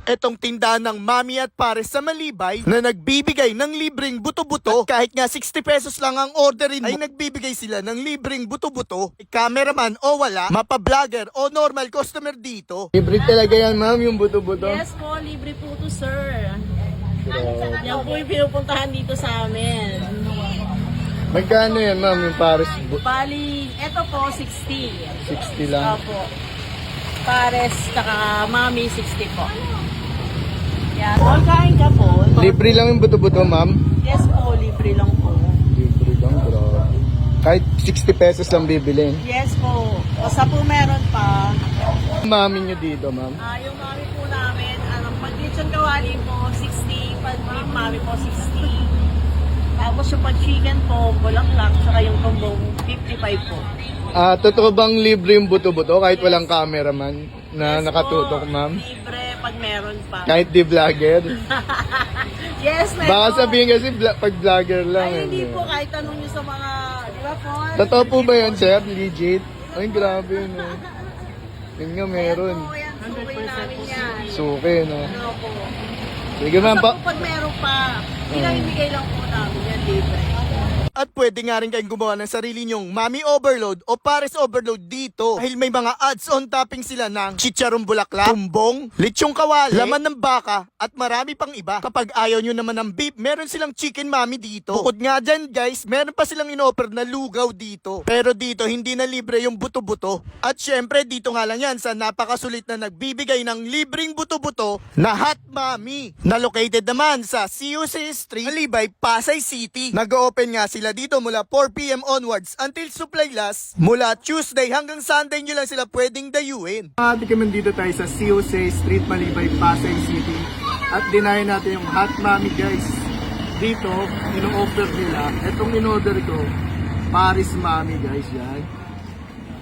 Etong tindahan ng Mami at Pares sa Malibay na nagbibigay ng libreng buto-buto. At kahit nga 60 pesos lang ang orderin mo, ay nagbibigay sila ng libreng buto-buto. Cameraman o wala, mapa-vlogger o normal customer dito. Libre talaga yan, ma'am, yung buto-buto. Yes po, libre po to sir. Yan po yung pinupuntahan dito sa amin. Magkano yan, ma'am, yung Paris? Bali, eto po 60. 60 lang. Opo. Pares, tsaka mami 60 po. Yan. All kain ka po. Libre lang yung buto-buto, ma'am. Yes po, libre lang po. Libre lang, bro. Kahit 60 pesos lang bibilin. Yes po. Basta po meron pa. Mami nyo dito, ma'am. Yung mami po namin, pag lechon kawali po 60, pag beef mami po 60. Tapos yung pag chicken po, bulaklak, tsaka yung tumbong 55 po. Totoo bang libre yung buto-buto kahit walang cameraman na Yes nakatutok, po, ma'am? Libre pag meron pa. Kahit di vlogger? Yes, meron. Baka sabihin kasi pag vlogger lang. Ay, hindi eh. po, kahit tanong nyo sa mga, di ba po? Totoo po ba yun, sir? Legit? Ay, grabe yun. Oh. Yun nga, meron. Yan po, yan, suki namin yan. Suki, no? Ano po. Sige, ma'am. Basta po pag meron pa, pinamimigay lang po namin yan, libre. At pwede nga rin kayong gumawa ng sarili nyong Mami Overload o Pares Overload dito. Dahil may mga ads-on topping sila ng chicharong bulaklak, tumbong, lechong kawali, laman ng baka, at marami pang iba. Kapag ayaw nyo naman ng beef, meron silang chicken mami dito. Bukod nga dyan guys, meron pa silang in-offer na lugaw dito. Pero dito, hindi na libre yung buto-buto. At syempre, dito nga lang yan sa napakasulit na nagbibigay ng libreng buto-buto na Hot Mami. Na located naman sa CUC Street, Malibay, Pasay City. Nag-open nga sila dito mula 4 PM onwards until supply last. Mula Tuesday hanggang Sunday nyo lang sila pwedeng dayuin. Kami dito tayo sa COC Street, Malibay, Pasay City. At dinayin natin yung Hot Mami, guys. Dito, ino-offer nila. Itong in-order ko, Paris Mami, guys, yan.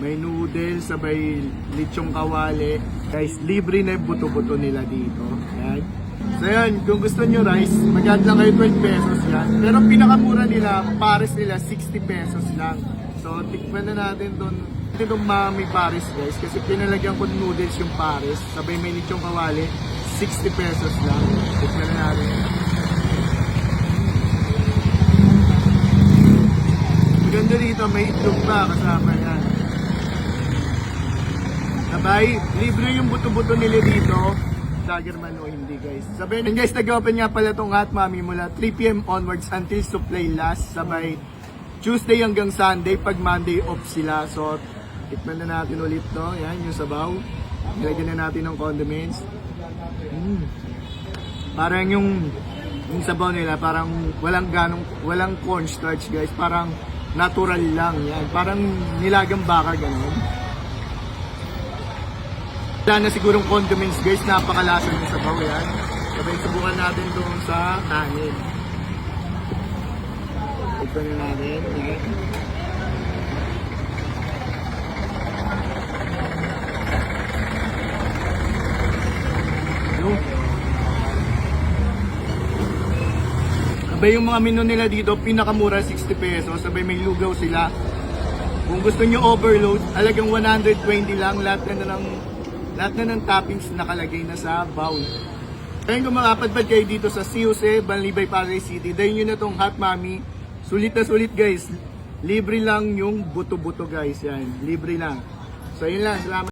May noodles, sabay lechong kawali. Guys, libre na yung buto-buto nila dito. Yan. So yan, kung gusto nyo rice, mag-add lang kayo 12 pesos yan. Pero pinakamura nila, Paris nila, 60 pesos lang. So, tikman na natin doon. Itong Mami Paris, guys, kasi pinalagyan ko noodles yung Paris. Sabay may lechong kawali, 60 pesos lang. Tikman na natin. Maganda dito, may itlog pa kasama yan. Sabay, libre yung buto-buto nila dito. Vlogger man o hindi, guys. Sabihin guys, nag-open nga pala itong Hot Mami mula 3 PM onwards until supply last. Sabay, Tuesday hanggang Sunday, pag Monday off sila. So, tikman na natin ulit to. Yan, yung sabaw. Nilagyan na natin ng condiments. Parang yung sabaw nila, parang walang cornstarch, guys. Parang natural lang. Yan. Parang nilagang baka, gano'n. Wala na sigurong condiments, guys. Napakalasa ng sabaw yan. Sabay subukan natin doon sa kanin. Ito na natin. Sabay yung mga menu nila dito, pinakamura 60 pesos. Sabay may lugaw sila. Kung gusto nyo overload, alagang 120 lang. Lahat na ng toppings nakalagay na sa bowl. Kaya kung makapadpad kayo dito sa CUC, Malibay, Pasay City, dahil nyo na tong Hot Mami. Sulit na sulit, guys. Libre lang yung buto-buto, guys. Yan, libre lang. So yun lang, salamat.